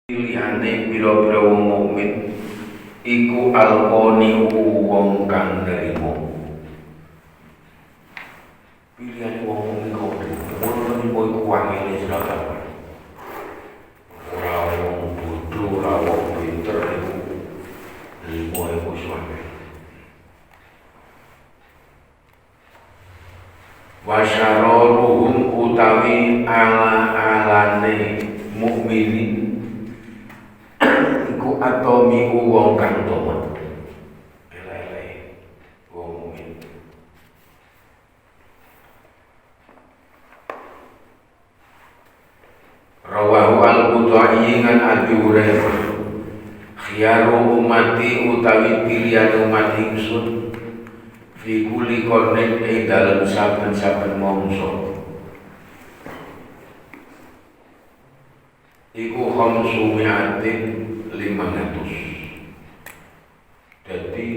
Pilihane pira-pira wong mukmin iku alqoni wong kang nrimo. Pilihane wong mukmin kok nrimo iku wangile jelasan. Ora wong bodho, ora wong pinter iku nrimo iku suwe. Wasyaroruhum utawi ala-alane mukminin iku atomi wong kang tomat elele wong mukmin. Rawahu al-Bukhari ngan Abi Hurairah khiyaru ummati utawi pilihan umat ingsun fi kulli qarnin ing dalem saben-saben mangsa iku khamsumiatin 500. Jadi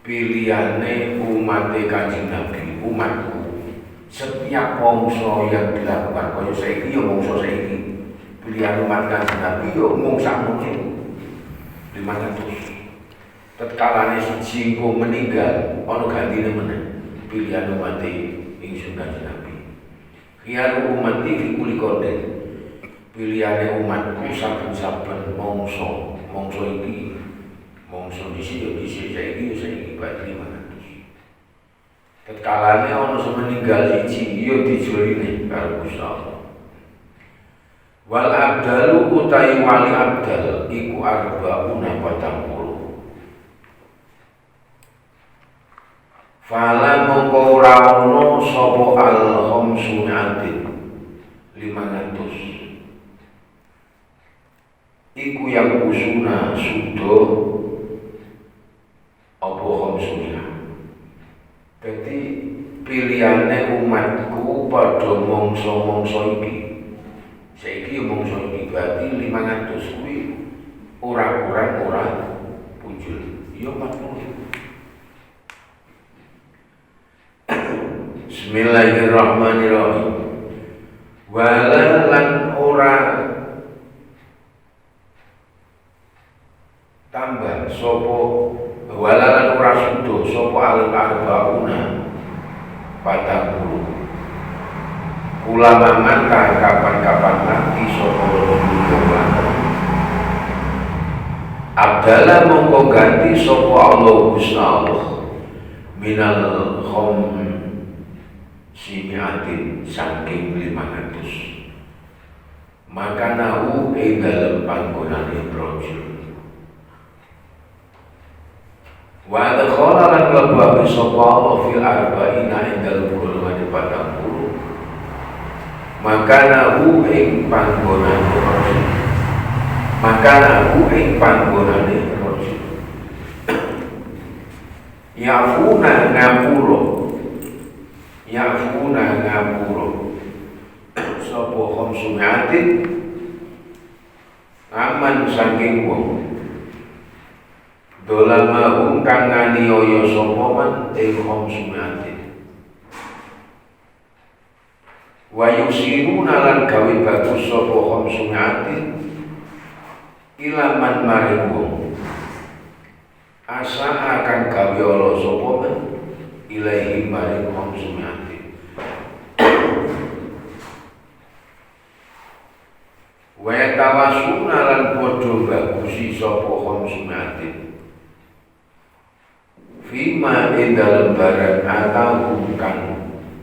pilihannya umat Kanjeng Nabi, umatku setiap mangsa yang dilakukan kaya saiki ya mangsa saiki pilihan umat Kanjeng Nabi ya mung sakmene 500. Tatkalane siji engko meninggal ana gantine meneh pilihan umat ingsun Kanjeng Nabi. Khiyar umat fi kulli qarnin pilihane umatku saben-saben mangsa iki mangsa dhisik saiki berarti 500. Tatkalane ana sing meninggal siji ya dijoline karo Gusti Allah. Wal abdalu utai wali abdal iku arbauna 40. Fala mongko ora ana sapa al khamsunatin 500. Iku yang usuna sudo apa khamsuna. Jadi pilihane umatku pada mangsa-mangsa iki. Saiki mangsa iki berarti 500 kuwi ora kurang ora punjul. Ya 40. Bismillahirrahmanirrahim. Wala lan ora tambah sapa wala lan ora sudo sapa al-arbauna 40. Ulama maka kapan-kapan nanti sapa ulama Abdallah mongko ganti sapa Allah Gusti Allah minal simiatin saking 500. Maka nahu ing dalem panggonane rajul. Wa adkhala lan mlebu sapa Allah fil arba'ina ing dalem golongan 40. Maka nahu ing panggonane rajul. Maka nahu ing panggonane rajul. Yafuna ngapura sapa khamsumiatin aman saking wong dolamahum kang nganiaya sapa man ing khamsumiatin wa yusiruna lan gawe bagus sapa khamsumiatin ilaman maring wong asa akan gawe ala sapa man ilahi maring khamsumiatin. Wa tawasuna lan padha bagusi sapa khamsumiatin fima ing dalem barang atau kang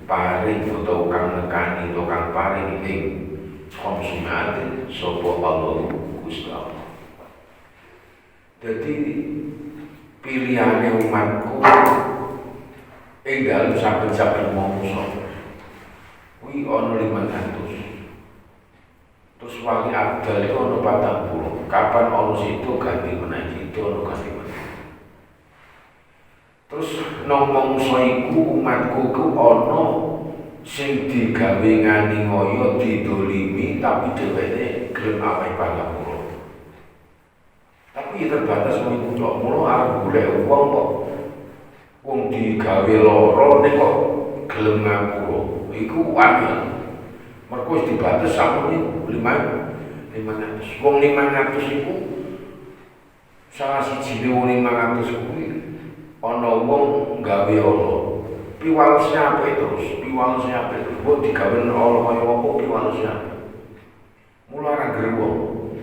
paring utawa kang nekani utawa kang paring ing khamsumiatin sapa Allah Gusti Allah. Jadi pilihane umatku ing dalem saben-saben mangsa kuwi ana 500. Terus wali abdal itu ana 40. Kapan ana situ ganti meneh situ ana ganti meneh. Terus nang mangsa iku umatku ku ana sing digawe nganiaya didolimi tapi dheweke gelem apahe 40. Tapi terbatas mung tok mulo arep golek wong kok wong digawe lara nek kok gelem ngapura iku angel. Mergo dibatas sakmene 500. 500. Wong 500 iku salah sijine wong 500 kuwi ana wong gawe ana. Piwalesnya apik terus, mbok digawe ana kaya apa piwalesnya. Mula ra gerwo,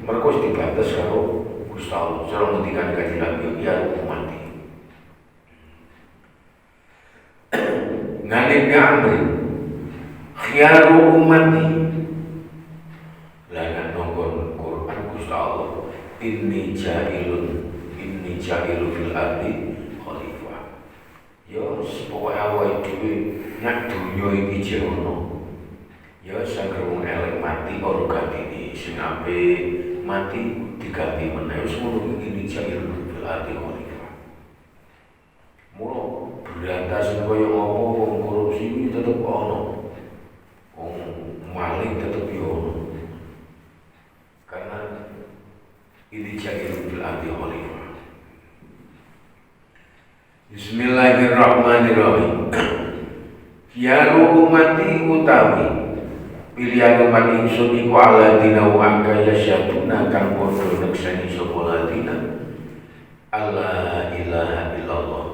mergo wis dibates karo Gusti Allah. Cara ngendikan Kanjeng Nabi ya mati. Ngene amri khiyaru ummati lan nonggon Quran Gusti Allah inni ja'ilun fil ardi khalifah. Ya pokoke awake dhewe nek donya iki jerono ya saged wong elek mati ora ganti sing apik mati diganti meneh wis ngono iki inni ja'ilun fil ardi khalifah. Mula berantas kaya apa wong korupsi iki tetep ana. Wong maling tetep yo ana. Karena ini jahil bil ardi khalifah. Bismillahirrahmanirrahim. Khiyaru ummati utawi pilihan umat ingsun iku alladzina wa aka yasyaduna kang padha nekseni sapa ladina alla ilaha illallah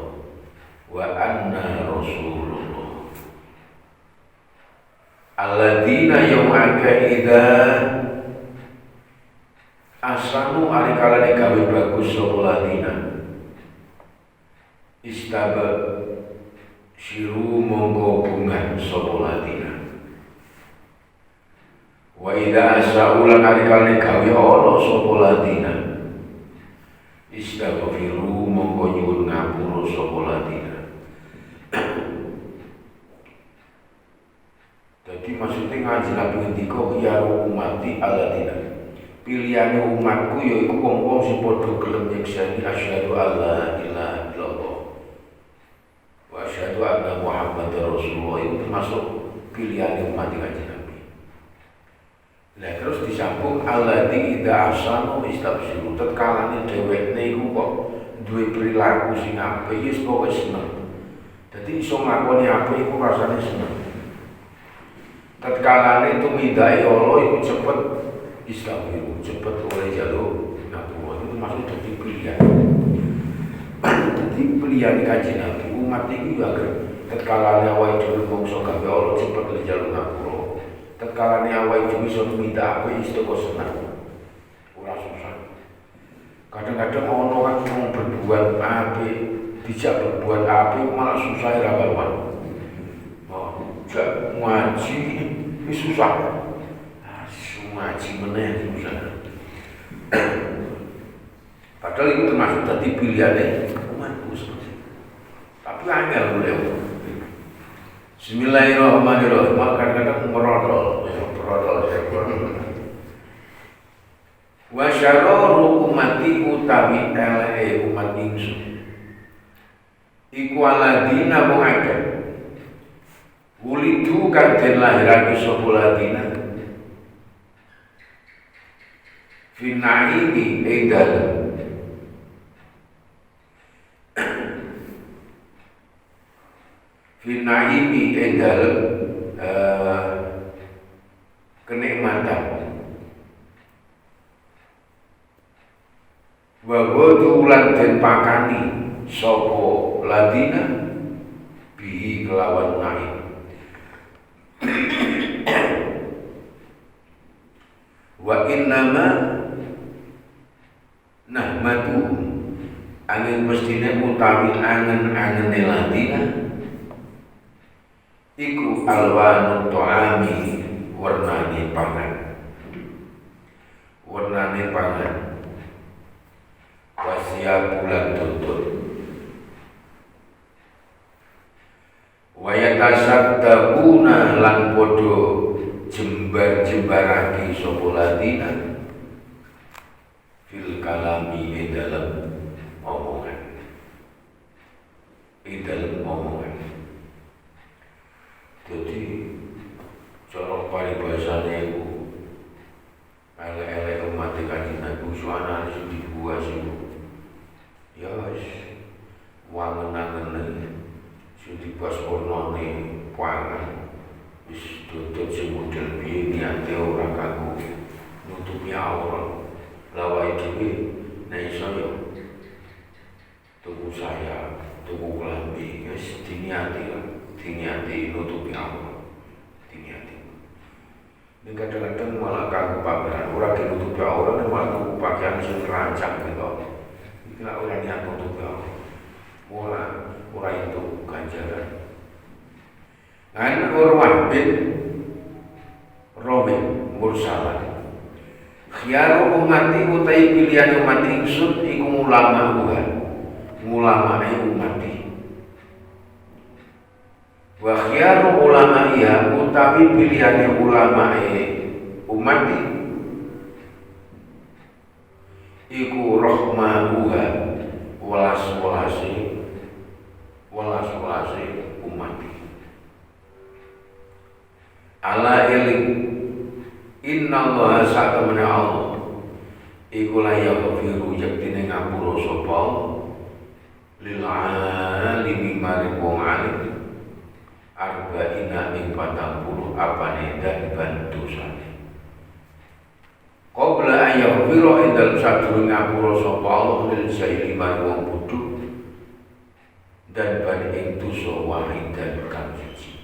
wa anna rasulullah. Alladzina yaw'aka idza asanu arikalane gawe bagus sapa ladina istaba siru monggo bungan sapa ladina wa idza asaulan arikalane gawe ana sapa ladina istaghfiru monggo nyuwun ngapura sapa ladina. Jadi maksudnya ngaji Nabi ngendika ya ummati alladzina pilihane umatku yaiku wong-wong sing padha gelem nyekseni asyhadu alla ilaha illallah wa asyhadu anna muhammadar rasulullah. Itu termasuk pilihane umat kanjeng Nabi. Nah terus disambung alladzi idza ahsanu istabsyiru. Tetkalane dheweke iku kok duwe perilaku sing apik wis pokoke seneng. Dadi iso nglakoni apik iku rasane seneng. Tetkalane tumidai Allah iku cepet istaghfiru, cepet oleh jalur ngapura. Itu maksud dadi pilihan. Dadi pilihan kanjeng Nabi umat iki yo agar tetkalane awake dhewe mongso gawe Allah cepet oleh jalur ngapura. Tetkalane awake dhewe iso minta apik iso kok seneng. Ora susah. Kadang-kadang ono kan wong berbuat apik, dijak berbuat apik malah susah ra karuan. Jak ngaji ini susah. Ngaji meneh susah. Padahal itu termasuk tadi pilihannya umatku seperti. Tapi angel boleh. Bismillahirrahmanirrahim. Kadang-kadang merodol. Wa syararu ummati utawi eleke umat ingsun iku alladzina wong akeh wulidu kang den lahirake sapa ladina fi naimi ing dalem fi naimi ing dalem kenikmatan wa wudulan den pakani sapa ladina bihi kelawan naim. Wa innama nahmadu angin mestine utawi angen-angene ladina iku alwanu ta'ami warnane pangan wasiya bulan tuntut wayatasaddaquna lan podo jembar-jembarake sapa ladina fil kalami ing dalem omongan. Jadi cara paribasane iku elek-elek umat kanjeng Nabi suwana sing dibuat sing ya wis wangen-angene sing dibas warnane pangan wis tutut sing model piye niate ora kanggo nutupi aurat lawai dhewe nek iso yo tuku saya tuku klambi wis diniati nutupi aurat diniati. Ning kadang-kadang malah kanggo pameran ora nutupi aurat malah tuku pakaian sing rancang gitu. Iki lak ora niat nutupi aurat ora itu ganjaran. An Urwah bin Rabi mursalah khiyaru umati utai pilihan umat ingsun iku ulama umati wa khiyaru ulama ya utawi pilihan ulama umati iku rahmahuha welas-welase umati. Ala iling inna Allah sa'tamana Allah iku la yaghfiru yaktine ngapura sapa lil alimi maring wong alim arba'ina ing 40 apane dan dosane qabla an yaghfira indal sadurunge ngapura sapa Allah lil jahili maring wong bodho dan ban ing dosa wahid dan kang siji.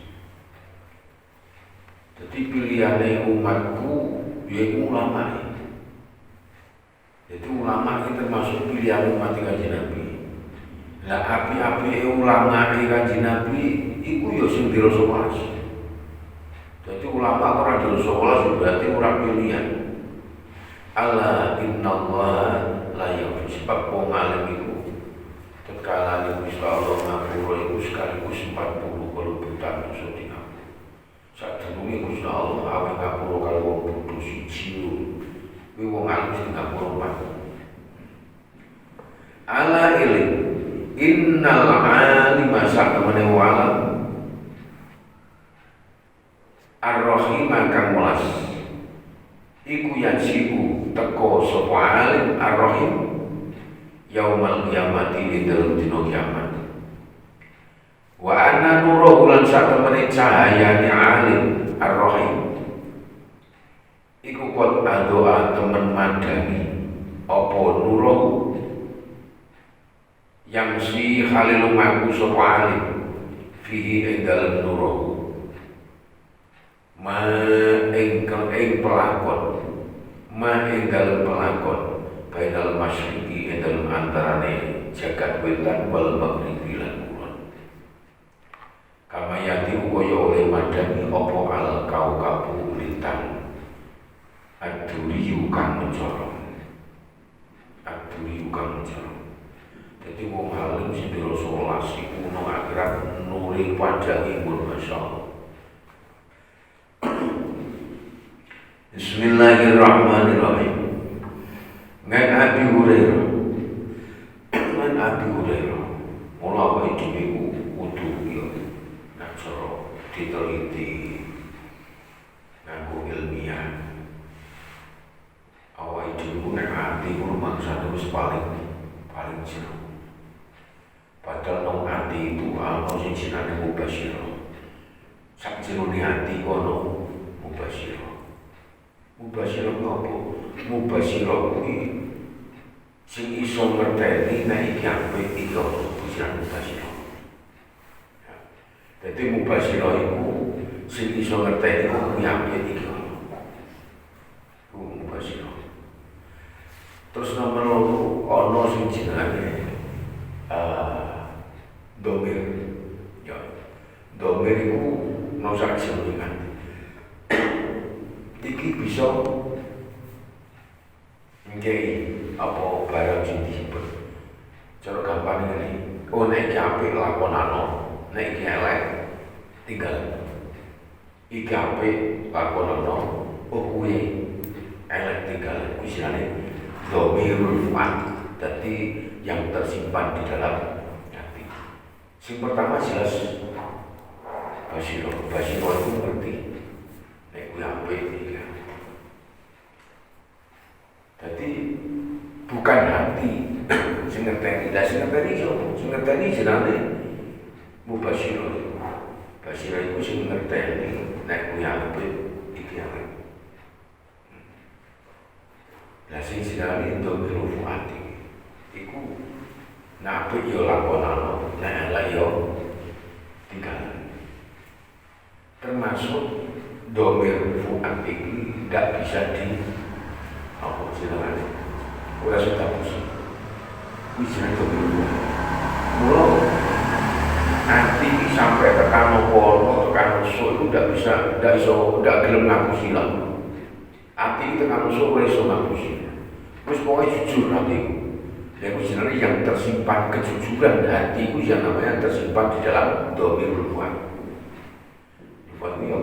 Jadi pilihannya umatku yaitu ulama. Jadi ulama ini termasuk pilihan umat Kanjeng Nabi. Lah api-api ulama Kanjeng Nabi iku ya sing dirasa waras. Jadi ulama ora dirasa waras berarti ora pilihan. Ala innallaha la yaghfiru sebab wong alim iku tekala niku Allah ngapura iku sekaligus 40 pelubutan dosa dina. Sadurunge Gusti Allah awe ngapura karo wong bodho siji kuwi wong alim sing ngapura pat. Ala iling innal alima sakamane walam ar-rahim kang welas iku yajibu teko sapa alim ar-rahim yaumal qiyamati ing dalem dina kiamat. Wa anna nurahu lan satemene cahayane alim ar-rahim iku kot adoa temen madani apa nurahu yang si halil lumaku sapa alim fihi ing dalem nurahu ma ing pelakon bainal masyriqi ing dalem antarane jagat wetan wal maghribi lan kama yati kaya oleh madani apa al kaukabu lintang ad-duriyu kang mencorong jadi wong alim sing dirasa welas iku nang akhirat nuri pajange pun masyaallah. Bismillahirrahmanirrahim. Ngan Abi Hurairah mula wae dhewe kudu yo cara diteliti nganggo ilmiah awake dhewe nek ati kuwi maksud wis paling jero padahal nang ati itu ana sing jenenge mubasyirah sak jerone ati kono mubasyirah kuwi apa mubasyirah kuwi sing iso ngerteni nek iki apik iki ora mubasyirah. Jadi mubasyirah iku sing iso ngerteni kuwi apik iki. Mubasyirah. Terus nomor loro ana sing jenenge domir. Ya. Domir iku no sak jenengan. Iki bisa ngkei apa barang sing disebut. Cara gampang ngene. Oh nek apik lakonano nek iki elek tinggal iki apik lakonana oh kuwi elek tinggal kuwi jenenge dhamirul fat dadi yang tersimpan di dalam hati. Sing pertama jelas basyirah itu ngerti nek kuwi apik iki. Dadi bukan hati sing ngerteni sing ngerteni jenenge mubasyirah. Basyirah iku sing ngerteni nek kuwi apik iki apik. diarani domir fuati. Iku nabi yo lakonano, nek elek yo tinggal. Termasuk domir fuat ini tidak bisa di apa istilahnya? Ora sudah pusing. Ujian domir fuat. Mula nanti sampai tekan nopo, tekan usul itu tidak gelem ngapusi lah. Hati tekan usul ora iso ngapusi. Terus pokoknya jujur hati. Yang sebenarnya yang tersimpan kejujuran hati itu yang namanya tersimpan di dalam domir fuat. Fuat ini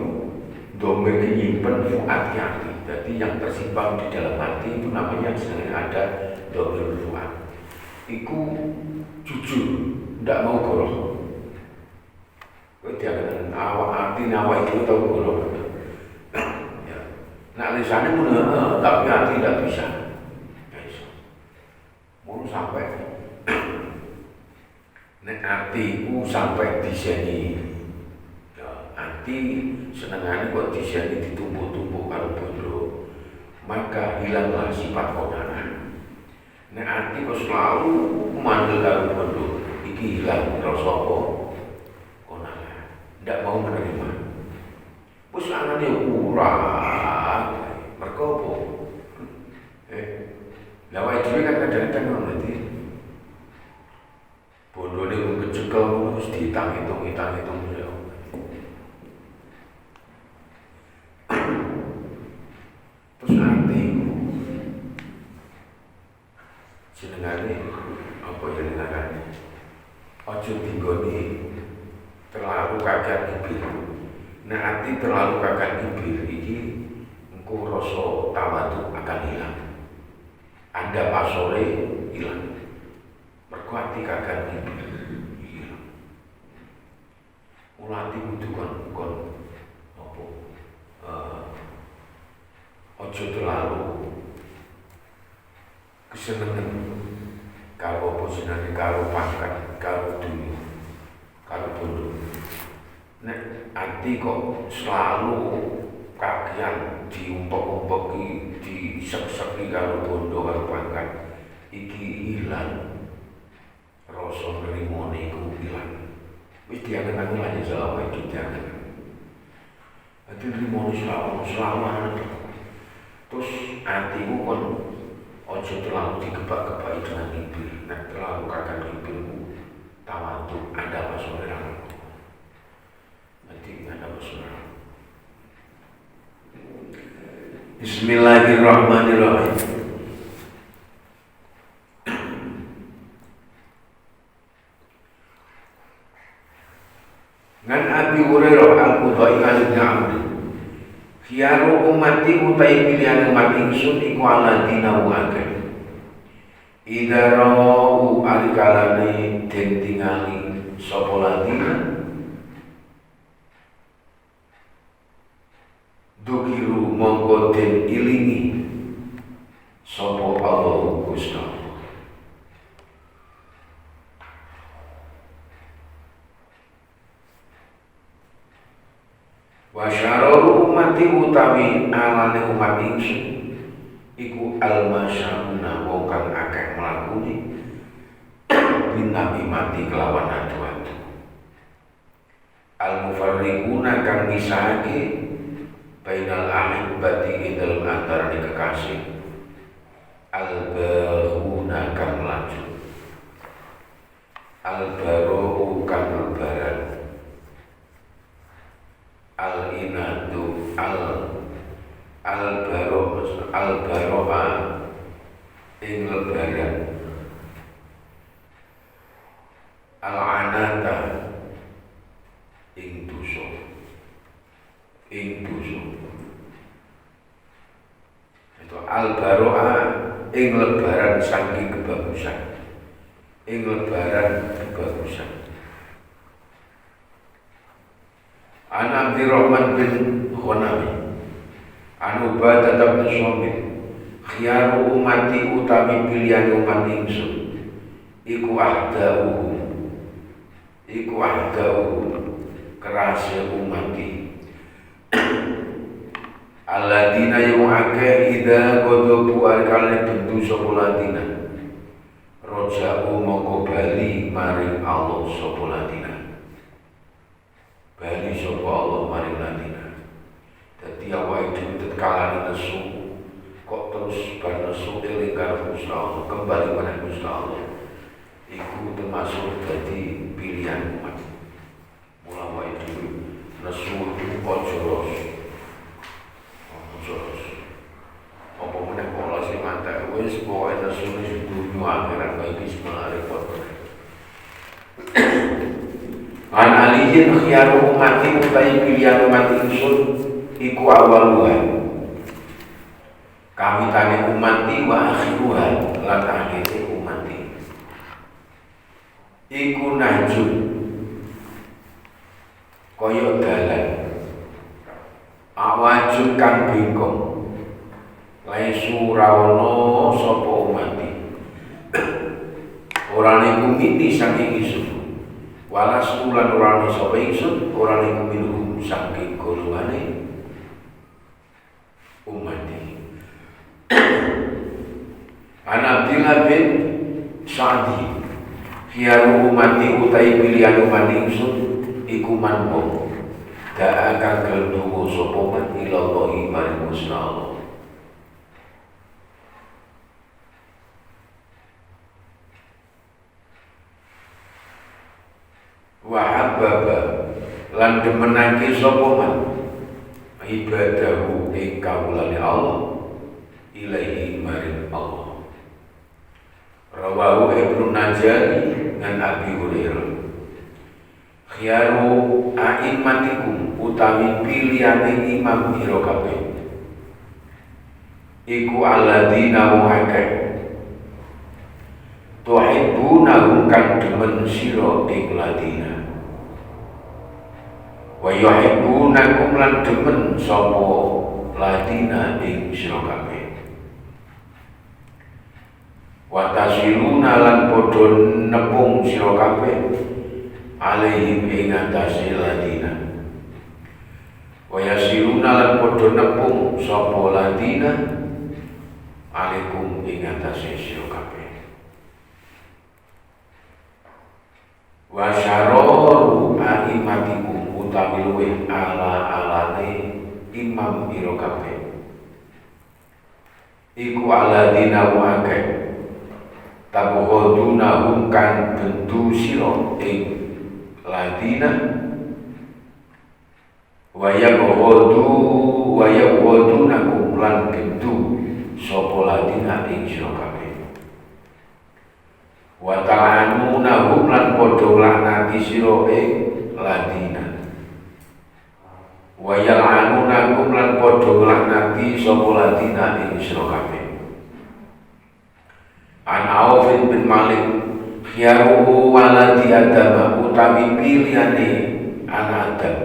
domir menyimpan fuat hati. Jadi yang tersimpan di dalam hati itu namanya sebenarnya ada domir fuat. Iku jujur, tidak mau goroh. Kau jangan awak hati awak itu tahu goroh. Ya. Nah lisannya pun tapi hati tidak bisa. Mau sampai nek hatiku sampai di sini. Ya, hati senengannya kok di sini ditumpuk-tumpuk kalau bodoh, maka hilanglah sifat konana. Nek hati kok selalu mandel kalau bodoh, iki hilang rasa konana. Tidak mau menerima. Wis anane kurang, merkopo. Lawai dhewe kan kadang-kadang ngono iki. Bondone wong kecekel terus dihitung ya. Terus nanti jenengane apa jenengane? Aja dinggoni terlalu kaget kibir. Nek ati terlalu kaget kibir iki engko rasa tawadhu akan hilang. Anda pas sore hilang, berkuati kakak ini hilang. Ulati itu kon apa? Ojo terlalu kesenangan kalau posisinya kalau pangkat, kalau dunia, kalau bodoh. Nek hati kok selalu kagian diumpek-umpeki, disek-seki kalau bondo kalau pangkat, iki hilang, rasa nerimone iku hilang. Wis diangen-angen aja selama hidup jangan. Jadi nerimone selama terus hatimu kon ojo terlalu digebak-gebaki dengan kibir. Nek terlalu kakak kibirmu tawadhu ada masalah. Nanti ada masalah. Bismillahirrahmanirrahim. Ngan Abi Hurairah al-Qudai al-Na'amri khiyaru ummati utai pilihan umat ingsun iku aladina wa'akan idha ra'u alikalani den tingali sopo ladina dukiru mongko den ilingi sopo Allah Gusti. Wa syararu ummati utawi alane umat ingsun iku al-masyaruna wong kang akeh mlakune binabi mati kelawan adu-adu. Al-mufarriquna kang misahake bainal ahibati ing dalem antarane kekasih. Al-baghuna kang laju. Al-baru kang lebaran. Al-inatu al-baro'a ing lebaran. Al-anata ing dosa. Itu al-baro'a ing lebaran saking kebagusan. An Abdurrahman bin Khonami An Ubadah bin Somit khiyaru umati utami pilihan umat ingsun iku ahda'uhu kerasnya umati Alladzina yung akeh ida godobu arkalane bendu sapa ladina roja'u mongko bali maring Allah sapa ladina bali sapa Allah maring ladina dadi awake dhewe tetkalane nesu kok terus bar nesu eling karo Gusti Allah kembali marang Gusti Allah iku termasuk dadi pilihan umat mula awake dhewe nesu ojo apa meneh pola sing mantap wis pokoke nesune dunya akhirat bae bismillah repot. An aliyin khiyaru umati utai pilihan umat insun iku awaluha kawitane umati wa akhiruha lan akhire umati iku najun kaya dalan awajun kang bengkong laisu rawono sapa umati ora niku miti saking ingsun walas ulan ora ana sapa ingsun ora niku minum saking golongane umati Abdillah bin Sa'di khiyaru umati utai pilihan umat ingsun iku manpo da akan kelungu sapa man ilallahi maring Gusti Allah wa habbaba lan demenake sapa man ibadahu ing kawulane Allah ilaihi maring Allah rawahu Ibnu Najari dan Abi Hurairah khiyaru a'immatikum utawi pilihane imam ira kabeh iku alladzina wa akeh tuhibbuna kang demen sira ing ladina wa yuhibbunakum lan demen sapa ladina ing sira kabeh wa tasiluna lan padha nepung sira kabeh alaihim ing atase ladina wa yasiluna lan padha nepung sapa ladina alaikum ing atase sira kabeh wa syararu aimatikum utawi luwih ala-alane imam ira kabeh iku aladina wa akeh tabuhoduna hum kan bendu sira ing ladina wa yabghodunakum lan bendu sapa ladina ing sira kabeh wa ta'anunahum lan padha laknati sira ing ladina wa yal'anunakum lan padha laknati sapa ladina ing sira kabeh. An Auf bin Malik khiyaru waladi Adam utawi pilihane anak Adam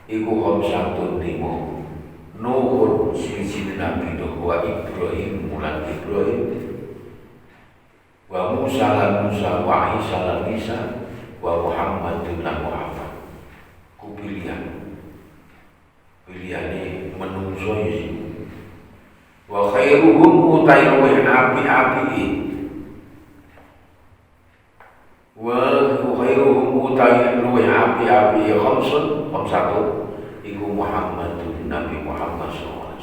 iku khamsatun limo Nuhun siji Nabi Nuh wa Ibrahim mulan Ibrahim wa Musa lan Musa wa Isa lan Isa wa Muhammad lan Muhammad ku pilihane menungso iki wa khairuhum utai luwih api-api wa khairuhum utai luwih api-api khamsatu iku Muhammadun Nabi Muhammad SAW.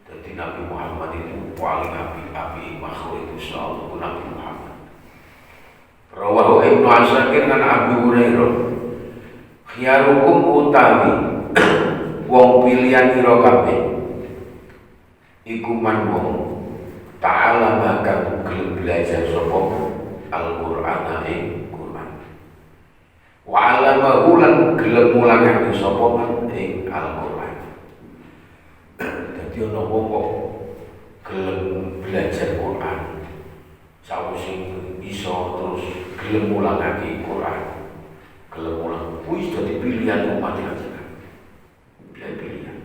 Jadi Nabi Muhammad itu paling api-api makhluk itu selalu Nabi Muhammad. Rawahu Ibnu Asakir dan Abu Hurairah khiyarukum utawi wong pilihan ira kabeh iku man wong ta'ala makan gelem belajar sapa Al-Qur'an ing Qur'an wa 'allamahu lan gelem mulangake sapa man ing Al-Qur'an. Dadi ana wong kok gelem belajar Qur'an sawise iso terus gelem mulangake Qur'an gelem mulang kuwi dadi pilihan umat aja. Pilihan.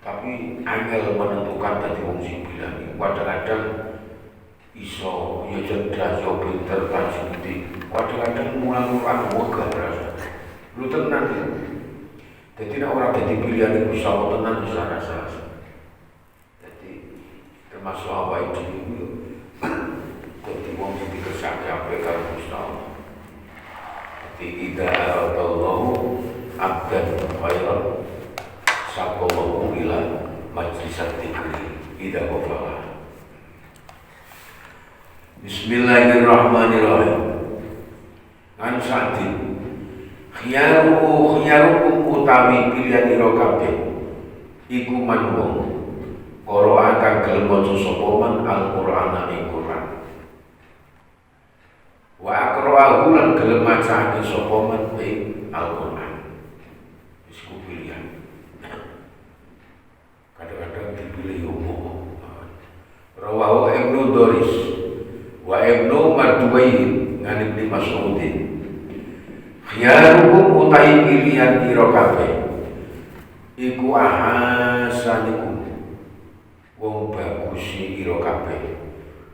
Tapi angel menentukan tadi wong sing bilang kadang-kadang iso ya cerdas ya pinter tajwid kadang-kadang mulang Quran wegah rasa lu tenang ya Jadi nek ora dadi pilihan iku sapa tenan bisa rasa. Jadi termasuk apa itu yo. Jadi wong sing dikersake ape karo Gusti Allah. Jadi ida aradallahu abdan khairan saqallahu ila majlisat dzikri ida qafala. Bismillahirrahmanirrahim. An Sa'din khiyarukum utawi pilihan ira kabeh iku man wong qara kang gelem maca sapa man Al-Qur'an ing Qur'an wa aqra'ahu lan gelem macane sapa man ing Al-Qur'an. Wis ku pilihan. Kadang-kadang dipilih umum. Rawahu Ibnu Doris wa Ibnu Marduwain ngan Ibnu Mas'udin. Khiyarukum utai pilihan ira kabeh iku ahasanikum wong bagus ira kabeh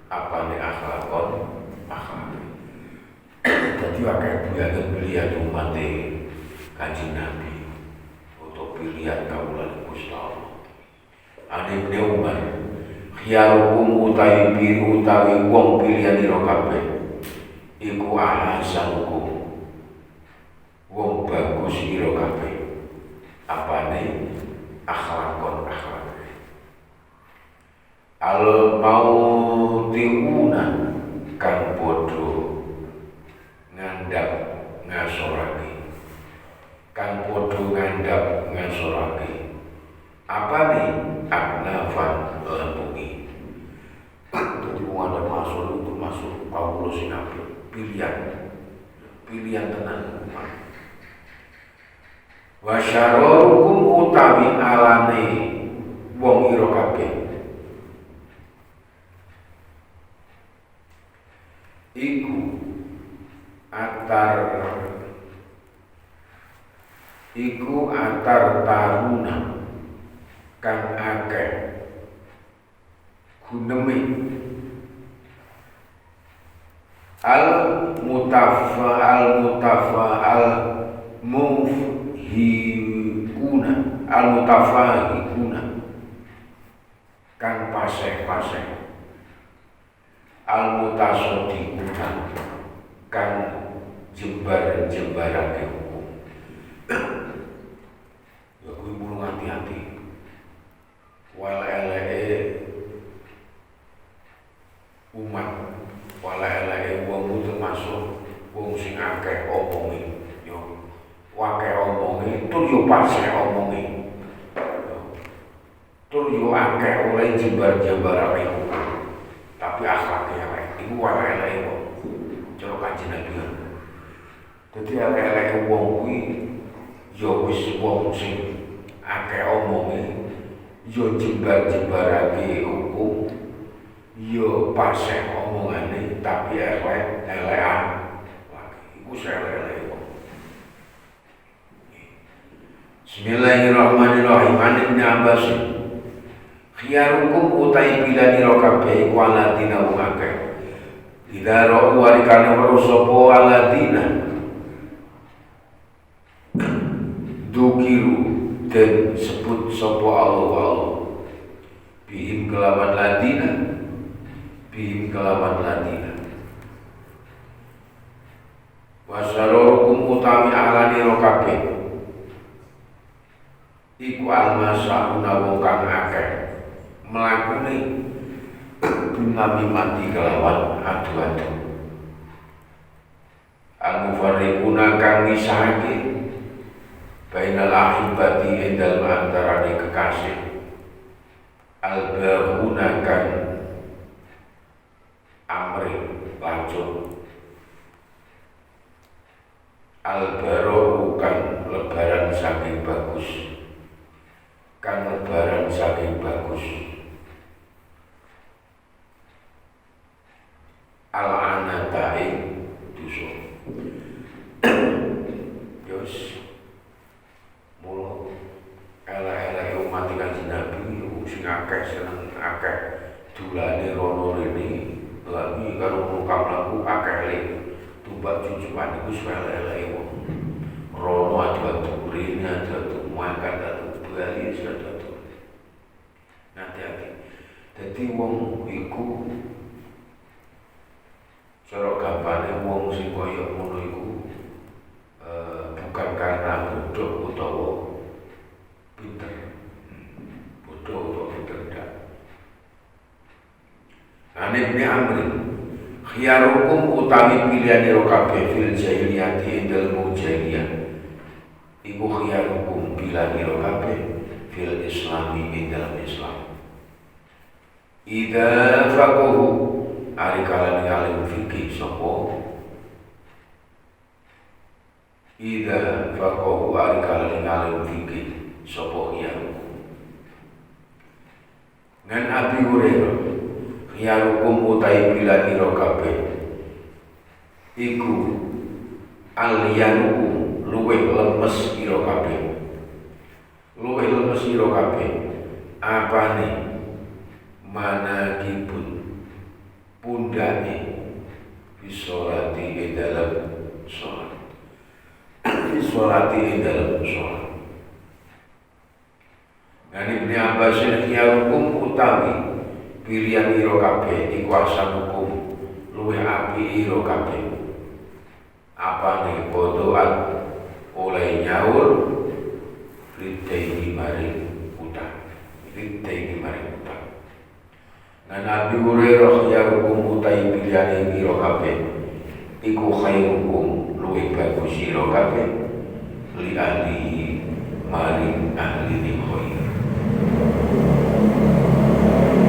apane akhlakon akhlak. Dadi akeh pilihan umat Kanjeng Nabi utawa pilihan kawula Gusti Allah. Ane Ibnu Umar khiyarukum utawi wong pilihan ira kabeh iku ahasanikum wong bagus ira kabeh apane akhlakon akhlak. Al mautiuna kang padha ngandhap ngasorake kang padha ngandhap ngasorake apane aknafan lempungi. Jadi wong ada masuk itu masuk kawula sing apik pilihan tenan. Wa syararukum utawi alane wong ira kabeh iku atar taruna kang akeh guneme al mutafahikuna kang paseh-paseh al mutasodikuna kang jembar-jembarake hukum. Ya kuwi mung hati-hati. Wal eleke umat, wal eleke wong termasuk wong sing akeh omongi. Yo akeh omongi tur yo paseh omongi. Tur yo akeh oleh jembar-jembarake hukum. Tapi akhlake elek iku wal eleke wong. Cara Kanjeng Nabi. Dadi elek-eleke wong kuwi ya wis wong sing akeh omonge, ya jembar-jembarake hukum, ya paseh omongane tapi elek-elekan. Iku elek-eleke wong. Bismillahirrahmanirrahim. Ibnu Abbas khiyarukum utai pilihan ira kabeh iku aladina wong akeh. Ida ro'u warikane weruh sapa aladina dukiru dan sebut sapa Allah bihim kelawan ladina wasarorukum utawi alani rokabe iku almasahuna wong kang akeh mlakune binami mati kelawan adu-adu al-mufarriquna kang misahake bainal ahibati endal antarane kekasih al-bahuna kan amri lanjut al-barohu kan lebaran saking bagus al-anatai dusun yos mulu elek-elek umat Kanjeng Nabi sing akeh seneng akeh dulane rono rene lagi karo mukam laku akeh lek tumbak jujukan iku elek-elek wong rono adu-adu rene adu-adu mangkat atau bali satu. Hati-hati. Jadi wong iku cara gampane wong sing kaya ngono iku bukan karena bodoh utawa pinter. Bodoh utawa pinter ndak. Ane Ibnu Amr, khiyarukum utawi pilihan ira kabeh fil jahiliyati indal mujahiliyah. Iku khiyarukum pilihan ira kabeh fil islami indal Islam. Ida fakuhu ari kalan alim fikih sapa. Ida fakuhu ari kalan alim fikih sapa khiyarukum. Ngan Abi Hurairah khiyarukum utai pilihan ira kabeh iku aliyanukum luwih lemes ira kabeh. Luwih lemes ira kabeh apane manakibun pundane bisolati dalam sholat. Bisolati dalam sholat. Ngani Ibnu Abbas khiyarukum utawi pilihan ira kabeh iku asanukum luwih apik ira kabeh. Apane bodohan oleh nyaur ridai maring utang. Ridai maring utang. Nah Nabi Hurairah khiyarukum utai pilihan ira kabeh iku khairukum luwih bagus ira kabeh li ahli maring ahli khair.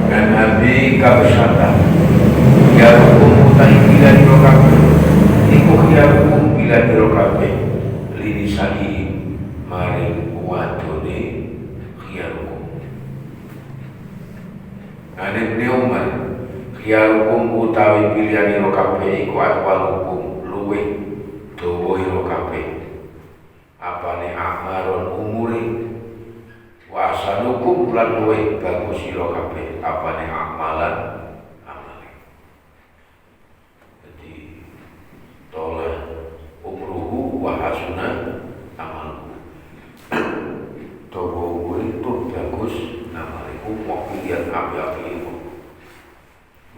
Dan Nabi kabsata khiyarukum utai pilihan ira kabeh iku khiyarukum pilihan ira kabeh li nisai maring wadone khiyarukum. Ane Ibnu Umar khiyarukum utawi pilihan ira kabeh iku atwalukum luwih dawa ira kabeh apane amaron umure wa asanukum lan luwih bagus ira kabeh apane amalan amale. Jadi tola umruhu wa hasuna amaluhu. Dawa umure itu bagus amale ku mau pilihan api-api.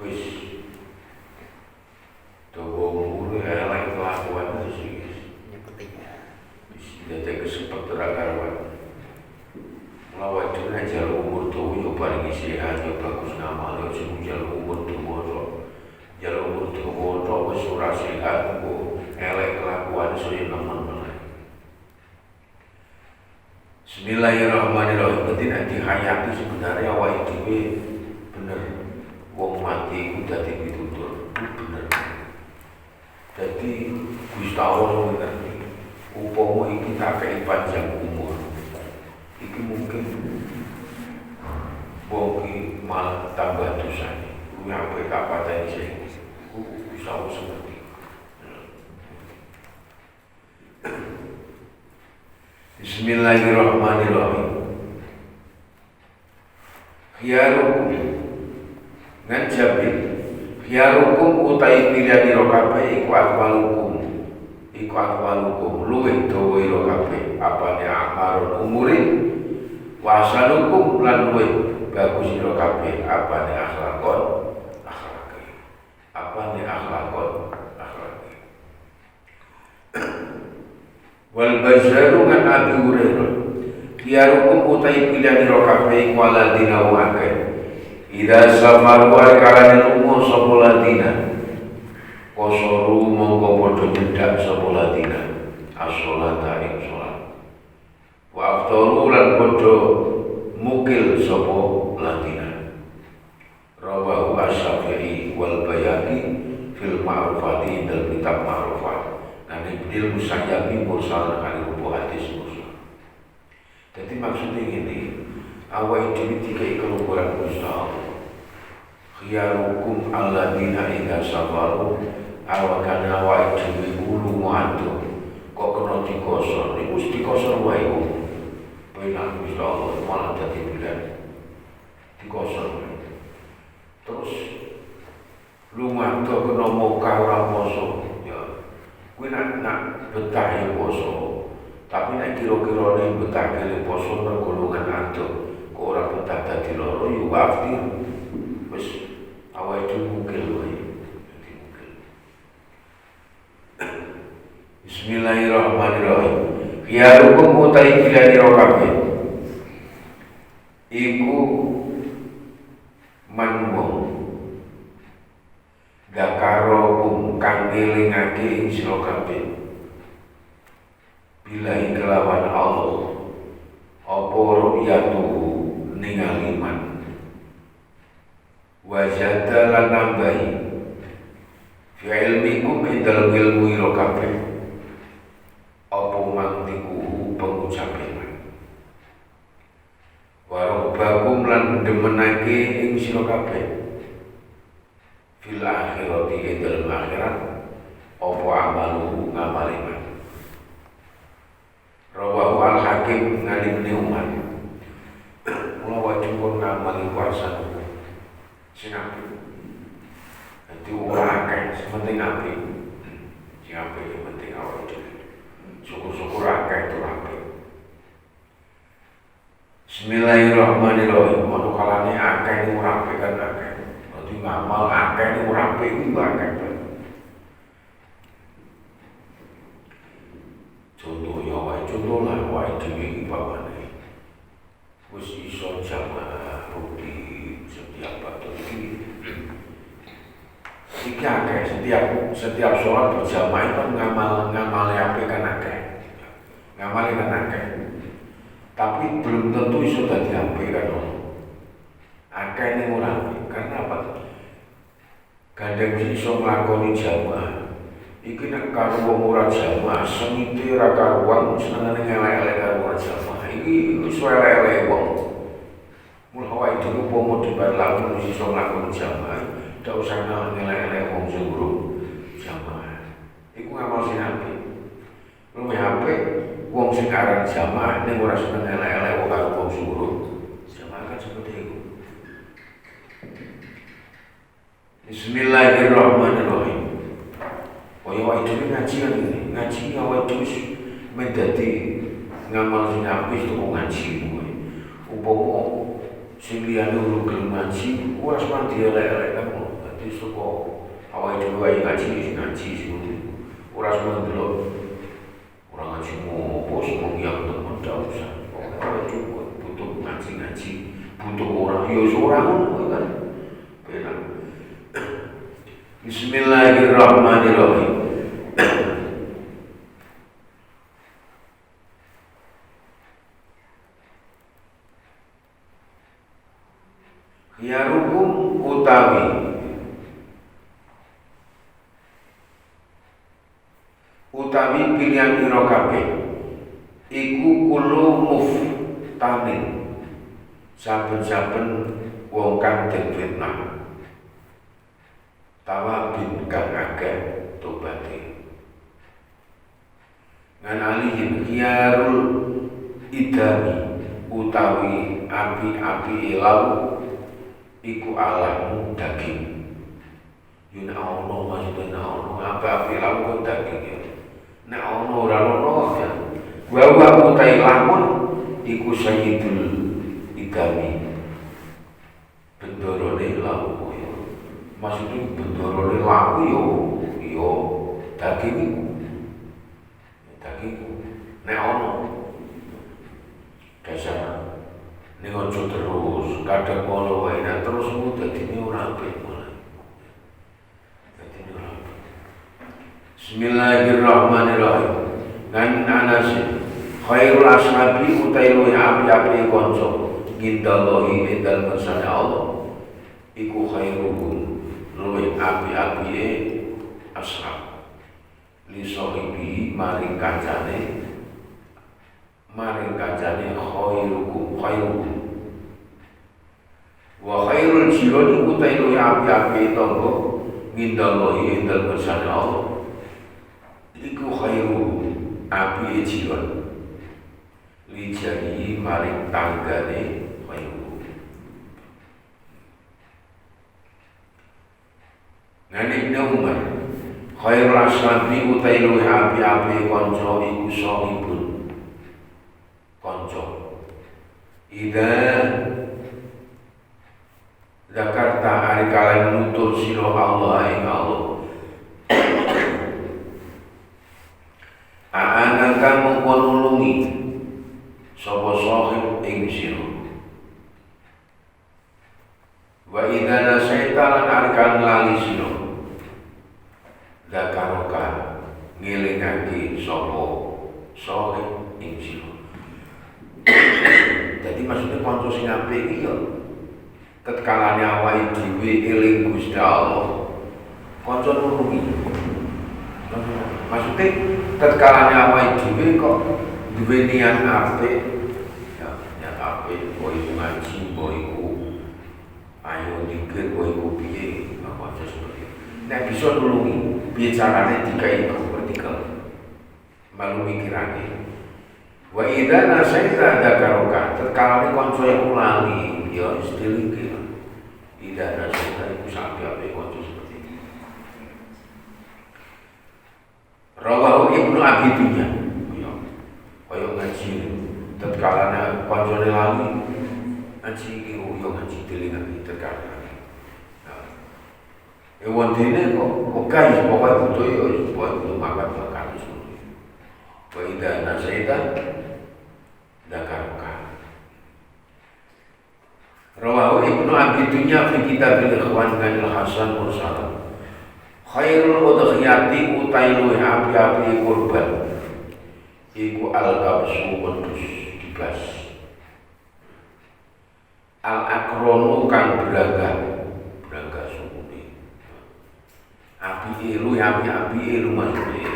Wis dawa umur elek kelakuan sih. Wis dadi kesempet terakaran. Mulai dina jalur umur dawa yo paling sehat yo bagus ngamal yo sing jalur umur dawa. Jalur umur dawa wis ora sehat kok elek kelakuan saya nemen. Bismillahirrahmanirrahim. Berarti nek dihayati sebenarnya awake dhewe bener. Wong mati ku dadi pitutur, bener. Jadi Gusti Allah ngerti, upama iki tak kei panjang umur. Iki mungkin wong iki malah tambah dosane. Kuwi ape tak pateni sing Gusti Allah ngerti. Bismillahirrahmanirrahim. Khiyarukum ngan Jabir khiyarukum utai pilihan ira kabeh iku atwalukum luwih dawa ira kabeh apane amarun umure wa asalukum lan luwih bagus ira kabeh apane akhlakon akhlake wal bazaru ngan Abi Hurairah khiyarukum utai pilihan ira kabeh iku aladina wa akeh. Ida safaru kalane lunga sapa ladina kosoru mongko padha nyedak sapa ladina as-sholata ing salat wa aftaru lan padha mukil sapa ladina rawahu asy-Syafi'i wal Bayhaqi fil ma'rufati dal kitab ma'rufat dan Ibnu Musayyabi mursal kali rupa hadis mursal. Jadi maksudnya gini, awal dhewe dikai keluaran Gusti Allah. Khiyarukum alladzina idza safaru awakane awake dhewe ulu muantu kok kena dikosor iku mesti dikosor wae kok. Penak Gusti Allah malah dadi bidan. Dikosor. Terus lumanto kena moka ora poso ya. Kuwi nak betah ya poso. Tapi nek kira-kirane betake poso golongan adoh kok ora betah dadi loro yo waftir. Wis awake dhewe mungkin wae. Bismillahirrahmanirrahim. Khiyarukum utai pilani kabeh. Iku manwong dakaro kang ngelingake ing sira kabeh. Bilahi kelawan Allah apa ru'yatu ningali man wajada lan nambahi fi ilmikum ing dalem ilmu ira kabeh apa mantiku pengucape man warobakum lan demenake ing sira kabeh fil akhirati ing dalem akhirat apa amalu ngamali man. Rawahu al-Hakim ngani Ibnu Umar. Mula wajib pun ngamali kuasa sing apik. Dadi ora akeh, penting apik. Sing apik penting awake dhewe. Syukur-syukur akeh itu apik. Bismillahirrahmanirrahim. Ono kalane akeh iki ora apik kan akeh. Dadi ngamal akeh iki ora apik iki akeh. Contoh lah wae dhewe iki bawane wis iso jamaah rutin setiap waktu iki akeh setiap sholat berjamaah kan ngamali apik kan akeh ngamali kan akeh tapi belum tentu iso dadi apik kan akeh ning ora apik karena apa gandeng iso nglakoni jamaah. Iki nek karo wong ora jamaah semite ra karuan senengane ngelek-elek karo ora jamaah. Iki wis elek-elek wong. Mula wae dhewe umpama dibarlaku wis iso nglakoni jamaah, ndak usah ngelek-elek wong sing durung jamaah. Iku ngamal sing apik. Luwih apik wong sing aran jamaah ning ora seneng elek-elek wong karo wong sing durung jamaah kan seperti itu. Bismillahirrahmanirrahim. Kaya awake dhewe ngaji kan ngaji awake dhewe mendadi ngamal sing apik itu ngaji kuwi. Upama sing liyane urung gelem ngaji, ora semati elek-elek kan. Dadi saka awake dhewe wae ngaji sing ora semati delok. Ora ngaji ngopo sing yang temen ndak usah. Awake dhewe butuh ngaji, butuh ora yo ora ngono kan. Benar. Bismillahirrahmanirrahim. Khiyarukum utawi pilihan ira kabeh iku kulo muftanin saben-saben wong kang den fitnah tawabin kang akeh tobaté ngan alihin khiyarul idami utawi api-api lau iku alamu daging yun ono maksudnya ono api-api lau kan daging nek ono ora ono ya wa utai lamun iku sayyidul idami bendorone lau maksudnya bendorone lau yo daging nek ono dasar ning ojo terus kadang ngono wae nek terus mu dadine ora apik malah dadine ora apik. Bismillahirrahmanirrahim. Ngan Anas khairul ashabi utai luwih apik-apik kanca ngindallahi ing dalem kersane Allah iku khairuhum luwih apik-apike ashab li sahibi maring kancane khairukum wa khairul jirani utai luwih apik-apike tangga ngindallahi ing dalem kersane Allah iku khairuhum apike jiran lijani maring tanggane khairuhum. Ngene Ibnu Umar khairul ashabi utai luwih apik-apike kanca iku sahibun konco. Ida Jakarta hari kalian menutur siro Allah ing Allah. Aanaka mengkonulungi sapa sahib ing siro. Wa idza nasaita lan arkan lali siro. Zakaroka ngelingake sapa sahib ing siro. Jadi maksudnya kanca sing apik iki ya tetkalane awake dhewe eling Gusti Allah. Kanca nulungi. Maksudnya tetkalane awake dhewe kok duwe niat apik. Ya, niat apik kok iku ngaji, kok iku ayo dikir, kok iku piye, apa seperti itu. Nek bisa nulungi, piye carane dikai vertikal. Malu mikirane. Wa idza nasaita dzakaroka tetkalane kanca iku lali ya istilike. Idza nasaita iku sampe kanca seperti itu. Rawahu Ibnu Abi Dunya. Kaya ngaji tetkalane kancane lali ngaji iki yo ngaji dilingake tetkalane. Wondene kok guys pokoke butuh yo pokoke makan semua. Wa idza nasaita dzakaroka. Rawahu Ibnu Abi Dunya fi Kitabil Ikhwan Ganil Hasan Mursal. Khairul udhiyati utai luwih api-api kurban iku al-kabsu wedhus dibas. Al-akronu kang braga sukune. Api luwih api-api maksudnya.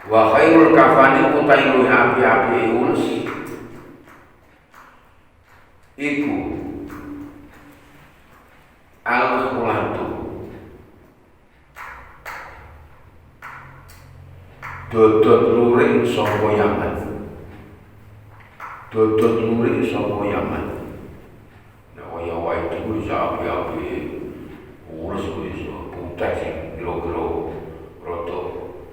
Wa khairul kafani utai luwih api-api ulus iku al-khulatu dodot lurik saka Yaman. Dodot lurik saka Yaman. Nek kaya wae iku iso api-api urus iso putih sing kilo-kilo rada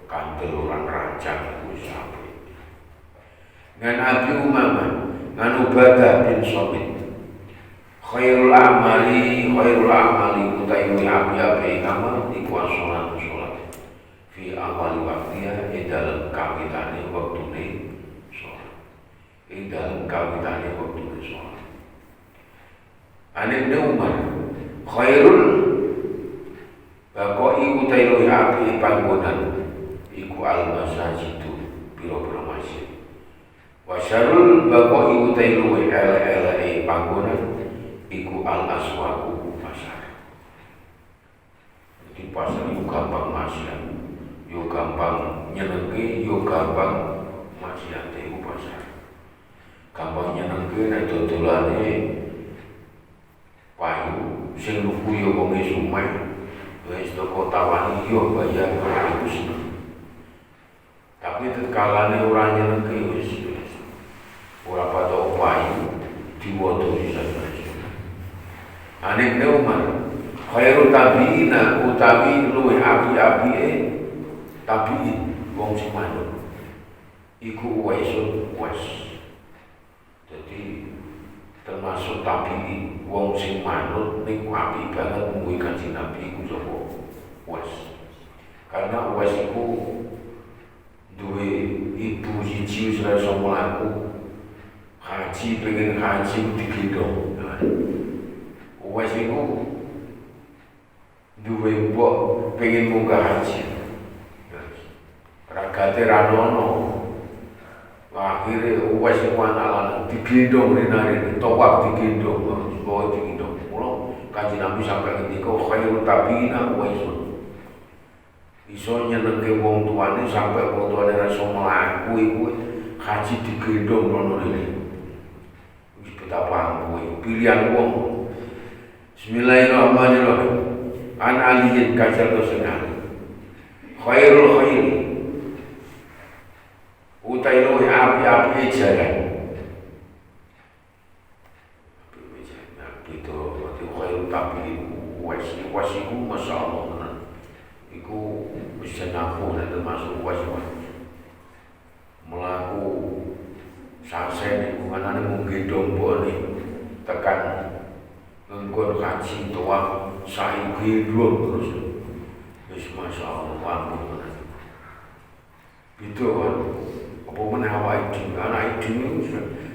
kandel lan rancang iku iso api. Ngan Abi Umamah ngan Ubadah bin Samit. Khairul amali utai api-api amal iku sholat fi awal waktiya dalam kawitane waktune sholat. Dalam kawitane waktune sholat. Ane Ibnu Umar khairul bakoi utai api panggonan iku al-masajidu pira-pira masjid. Wa syarul bakoi utai ele panggonan iku al-aswaku pasar. Jadi pasar itu gampang maksiat, yo gampang nyenengke, yo gampang maksiat itu pasar. Gampang nyenengke nek dodolane payu sing lugu yo wong sumai. Wis toko tawani yo bayar iku seneng. Tapi tetkalane ora nyenengke wis ora patok payu diwodoni saja. Ane Ibnu Umar khairu tabiina utawi luwih api-apike tabiin wong sing manut iku Uwais. Jadi termasuk tabiin wong sing manut niku api banget mungguhi Kanjeng Nabi iku sapa Uwais. Karena Uwais iku duwe ibu siji wis ora iso mlaku. Haji pengen haji digendong. Uwais iku duwe mbok pengen munggah haji. Ragate ra ono. Akhire Uwais iku anak lanang digendong rene tawaf digendong, bawa digendong. Mula Kanjeng Nabi sampai ngendika khairut tabiina Uwaisun. Iso nyenengke wong tuane sampai wong tuane ra iso mlaku iku haji digendong rono rene. Wis betapa ampuhe pilihan wong. Bismillahirrahmanirrahim. An aliyin kajar dosengan khairul khairi utai luwih api-api jalan. Itu khairul tabiin wasiku masya Allah. Iku bisa nafsu dan termasuk wasiku melaku Sasen niku anane mung gendong mbone tekan nggon kaji doang saiki terus wis masyaallah ampun. Itu kan apa meneh awake dhewe anak dhewe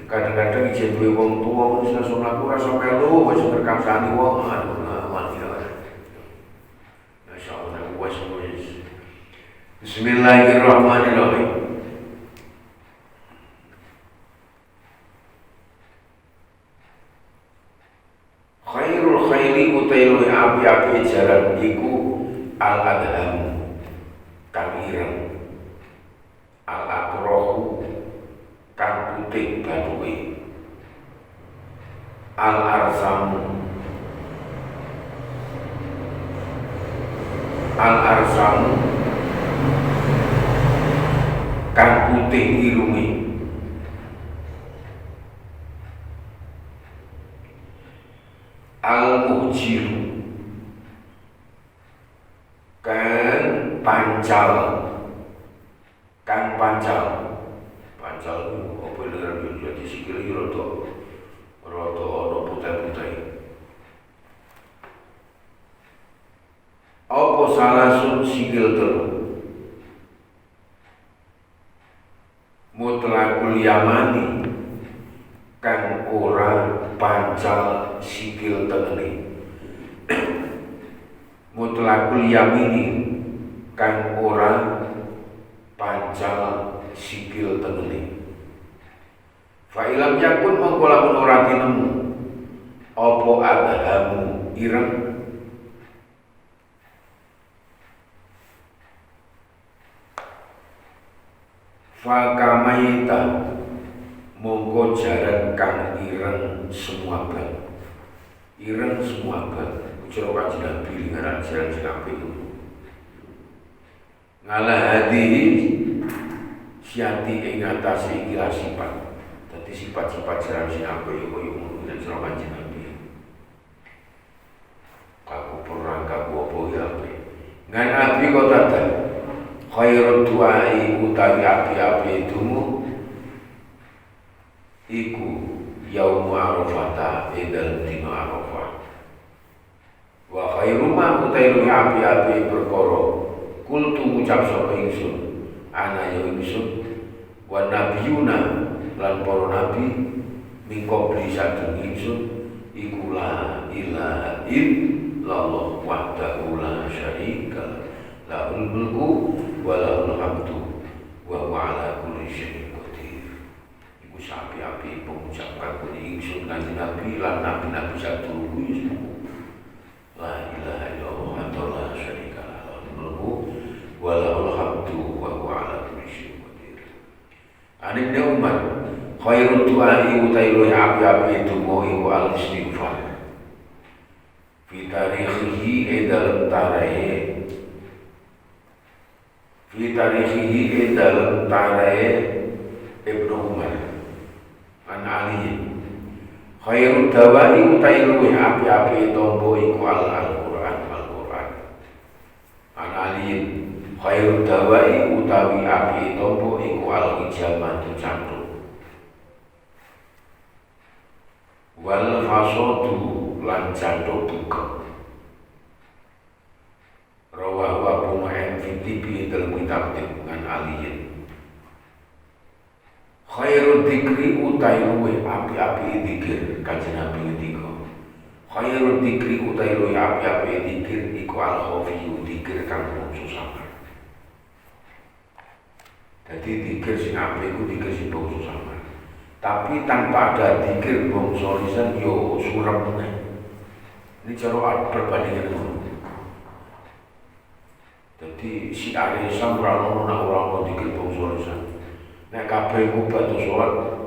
kadang-kadang ijin duwe wong tuwa wis langsung mlaku rasa melu wis ngerkansani wong mati wae. Masyaallah wis. Bismillahirrahmanirrahim. Khairul khairi utailu api-api jalan iku al-adham kang ireng, al-akrohu kang putih bathuke, al-arsamu kang putih irunge, al-muhjiru kang pancal itu apa yang jadi sikil itu rada ana putih-putih. Apa salasun sikil telu mutlaqul yamani kang ora pancal sikil tengene, mutlaqul yamini kang ora pancal sikil tengene. Fa ilam yakun mongko lamun ora tinemu apa adhamu ireng, fa kamaita mongko jaran kang ireng semua ban, ireng semua ban. Ujar Kanjeng Nabi ngaran jaran sing apik itu ngalah hadi siati ing atase ikilah sifat. Dadi sifat-sifat jaran sing apik yo koyo ngono nek cara Kanjeng Nabi. Aku perang kaku apa ya apik. Ngan Nabi kota dan khairul du'ai utawi api-api dumu iku yaumu arafata edal dino arafah. Wa khairu ma utawi api-api perkara kultu ngucap sapa ingsun ana ya ingsun wa nabiyuna lan para nabi mingko beli sadung ingsun iku la ilaha illallah wahdahu la syarika lahul mulku wa lahul hamdu wa huwa ala kulli syai'in qadir. Iku sapi-api pengucapan kuli ingsun Kanjeng Nabi lan nabi-nabi sadurunge la ilaha illallah wa la syarika lahul mulku wa lahul hamdu wa huwa ala kulli syai'in qadir. An Ibnu Umar khairul du'ai utailu api-api donga iku al-istighfar fi tarikhihi dalam tarahe Ibnu Umar an Ali khairul dawai utailu api-api tombo iku al-Qur'an an Ali khairul dawai utawi api tombo iku al-hijamatu cantuk wal fasadu lan cantuk buka. Rawahu Abu Nu'aim fi tibi dalam kitab dengan aliyin. Khairul dzikri utawi api-api dzikir Kanjeng Nabi ngendika. Khairul dzikri utawi api-api dzikir iku al-khafiyu dzikir kang bangsa samar. Jadi dzikir sing apik iku dzikir sing bangsa samar. Tapi tanpa ada dzikir bangsa lisan yo surem meneh. Ini cara perbandingan dulu. Jadi si Ari Islam ora ono dzikir bangsa lisan. Nek kabeh ku batu salat.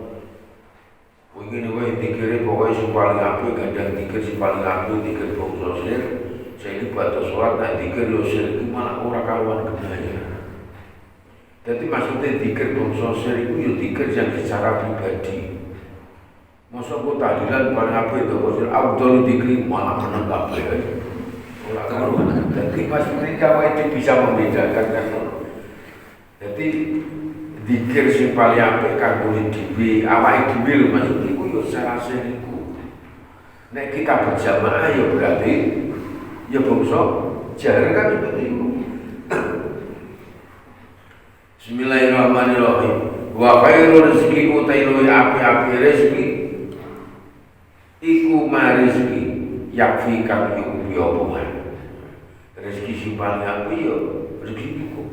Wingi wae dzikire pokoke sing paling apik gandeng dzikir sing paling apik dzikir bangsa sir. Saiki batu salat nek dzikir yo sir iku malah ora karuan gendaya. Jadi maksudnya dzikir bangsa sir iku yo dzikir yang secara pribadi. Masa ku tahlilan paling apik to kok Abdul dzikri malah meneng kabeh. Ora karuan. Jadi pas mereka wae bisa membedakan kan. Jadi Dikir sing paling apik kanggo dhewe, awake dhewe lho Mas iku yo sarase niku. Nek kita berjamaah ya berarti ya bangsa jaran kan itu. Bismillahirrahmanirrahim. Wa khairul rezeki utai luwih api-api rezeki iku ma rezeki yakfi kang nyukupi apa wae. Rezeki sing paling apik ya rezeki cukup.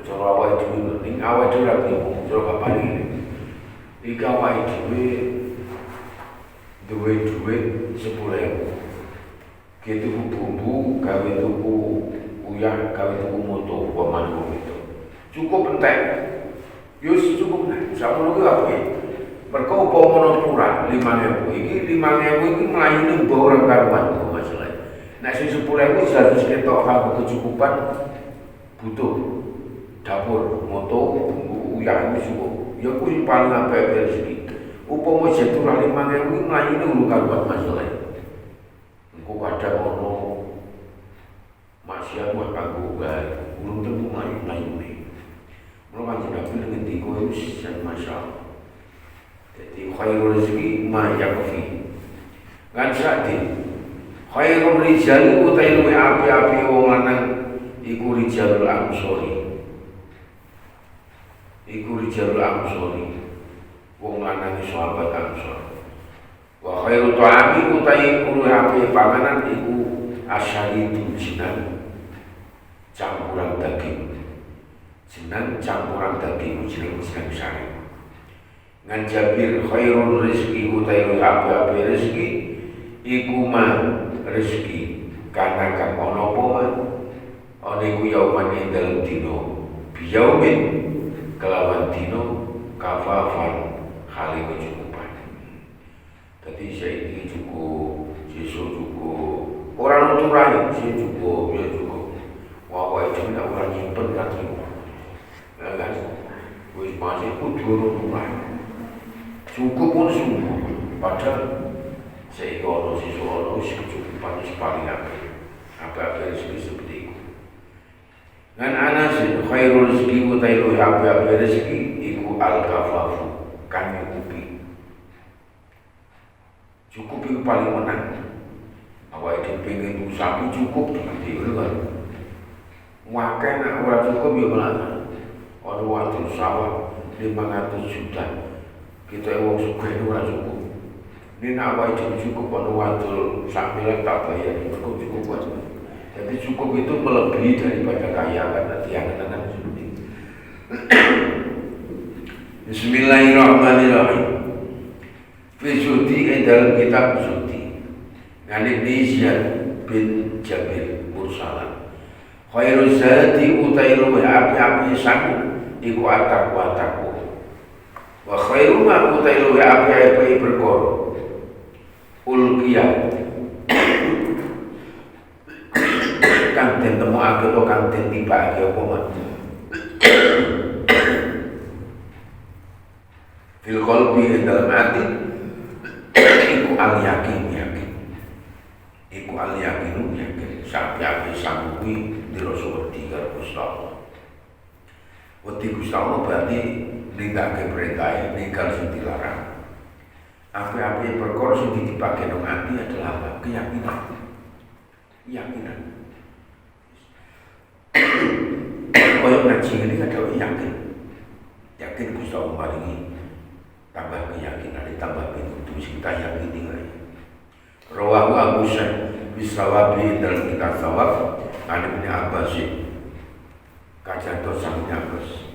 Cara awake dhewe ning awake dhewe ra bingung, cara kapan iki. Iki awake dhewe duwe dhuwit 10.000. Gitu bumbu gawe tuku uyah gawe tuku moto pemain itu. Cukup entek. Yo cukup nek. Samono ku apa iki? Mergo umpama kurang 5.000 iki 5.000 iki mlayune mbok ora karuan kok masalah. Nek sing 10.000 harus ketok kanggo kecukupan butuh dapur, moto, bumbu uyah itu cukup. Ya kuwi paling apik rezeki. Upama jetur 5.000 iki mlayune ora karuan masalah. Engko kadang ono maksiat mah kanggo wae, urung tentu mlayu-mlayune. Mula Kanjeng Nabi ngendika wis jan masyaallah. Jadi khairul rezeki ma yakfi. Kan sakti. Khairul rijali utai luwih api-api wong lanang iku rijalul ansori. Iku rijalul ansori. Wong lanang sahabat ansor. Wa khairu ta'ami utai luwih api panganan iku asyaritu jinan campuran daging. Jinan campuran daging jeneng sari. Ngan Jabir khairul rezeki utai luwih api-api rezeki iku ma rezeki kana kang ana apa ana iku yauman ing dalem dina biyaumin kelawan dina kafafan hale kecukupan. Dadi saiki cukup, sesuk cukup, ora nuturai sing cukup ya cukup. Wae dhewe nek ora nyimpen kan cukup. Ya kan wis masih kudu nuturai. Cukup pun sungguh, padahal saya kalau si Solo wis kecukupan wis paling apa rezeki seperti itu. Dan Anas khairul rezeki utai luwih apik rezeki iku al-kafafu kan nyukupi. Cukup itu paling menang. Awake dhewe pengen tuku sapi cukup gitu kan. Wakai nek ora cukup ya malah ana wadon sawah 500 juta. Kita wong sugih ora cukup. Ini nak awake dhewe cukup ana wadul sak miliar tak bayar mergo cukup buat. Jadi cukup itu melebihi daripada kaya karena tiang-tiangan seperti itu. Bismillahirrahmanirrahim. Fi Sudi dalam kitab Sudi. Ngani Ziyad bin Jabir mursalan. Khairuz zati utai luwih api-api sangu iku at-taqwa. Wa khairu ma utai luwih api-api perkara ulqiyah kang den temokake to kang den tibake apa man fil qalbi dalam hati iku al yakin iku al yakin sampai sanggupi di Rasul 3 Gustawa Wedi Gustawa berarti nindakake perintah ninggal sing dilarang. Apa-apa perkara sing ditibake nang ati adalah apa? Keyakinan. Kaya ngaji ini ada yakin Gusti Allah maringi tambah keyakinan, tambah pintu sing tak yakini wae. Rawahu Abu Sa'id bisawabi dalam kitab Sawab Ibnu Abbas kacantos sang Abbas.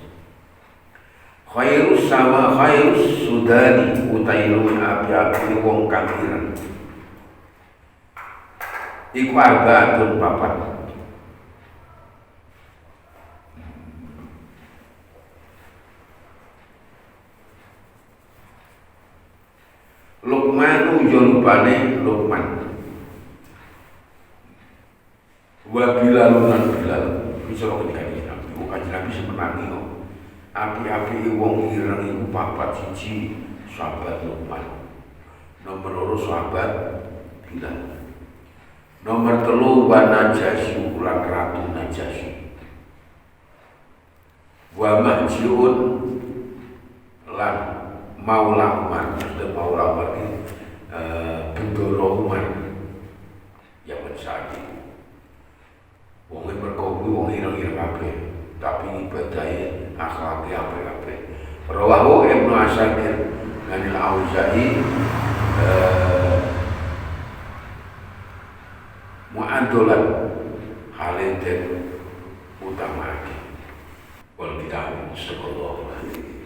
Khairus sudani utai luwih api-api wong kang ireng iku arbaatun papat. Luqmanu yolupane Luqman wa bilalunan bilal bisa kok dikani Nabi Kanjeng Nabi semenangi kok api-api wong ireng iku papat. Siji sahabat Luqman, nomor 2 sahabat Bilal, nomor 3 wa Najasyi ulang ratu Najasyi. wa mahjiun lan Maula Umar, maksudnya Maula Umar ini Bendoro Umar yang mensaki wongin berkopi, wongin ireng-ireng kabeh tapi ibadahnya akhlaknya apa-apa. Rawahu Ibnu Asakir Ganil Auza'i mu'adolan halin dan utama wal kita sallallahu alaihi